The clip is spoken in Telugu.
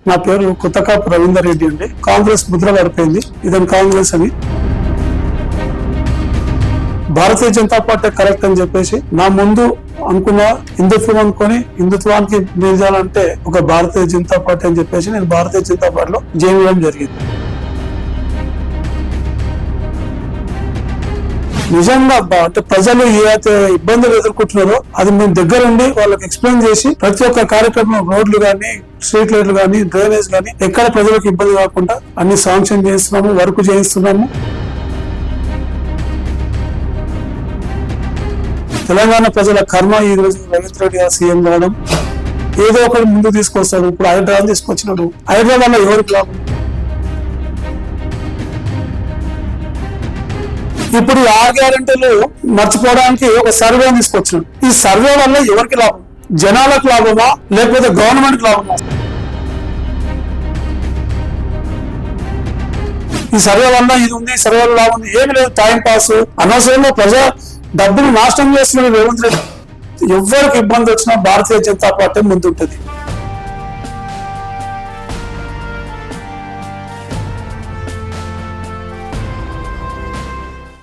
నా పేరు కొత్తకాపు రవీందర్ రెడ్డి అండి. కాంగ్రెస్ ముద్ర పడిపోయింది, ఇదని కాంగ్రెస్ అని. భారతీయ జనతా పార్టీ కరెక్ట్ అని చెప్పేసి నా ముందు అనుకున్న హిందుత్వం అనుకొని హిందుత్వానికి నిలజాలంటే ఒక భారతీయ జనతా పార్టీ అని చెప్పేసి నేను భారతీయ జనతా పార్టీలో జాయిన్ అవ్వడం జరిగింది. నిజంగా అంటే ప్రజలు ఏదైతే ఇబ్బందులు ఎదుర్కొంటున్నారో అది మేము దగ్గరుండి వాళ్ళకి ఎక్స్ప్లెయిన్ చేసి ప్రతి ఒక్క కార్యక్రమం రోడ్లు గానీ, స్ట్రీట్ లైట్లు గానీ, డ్రైనేజ్ గానీ ఎక్కడ ప్రజలకు ఇబ్బంది కాకుండా అన్ని శాంక్షన్ చేస్తున్నాము, వర్క్ చేయిస్తున్నాము. తెలంగాణ ప్రజల కర్మ ఈ రోజు రేవంత్ రెడ్డి గారు సీఎం కావడం. ఏదో ఒకటి ముందు తీసుకొస్తాడు. ఇప్పుడు హైదరాబాద్ తీసుకొచ్చినాడు. హైదరాబాద్ లో ఎవరికి లాభం? ఇప్పుడు 6 గ్యారెంటీలు మర్చిపోవడానికి ఒక సర్వే తీసుకొచ్చినాడు. ఈ సర్వే వల్ల ఎవరికి లాభం? జనాలకు లాభమా లేకపోతే గవర్నమెంట్ లాభమా? ఈ సర్వే వల్ల ఇది ఉంది, సర్వే వల్ల లాభం ఉంది, ఏమి లేదు, టైం పాస్. అనవసరంగా ప్రజా డబ్బులు నాశనం చేస్తున్నారు రేవంత్ రెడ్డి. ఎవరికి ఇబ్బంది వచ్చినా భారతీయ జనతా పార్టీ ముందుంటది.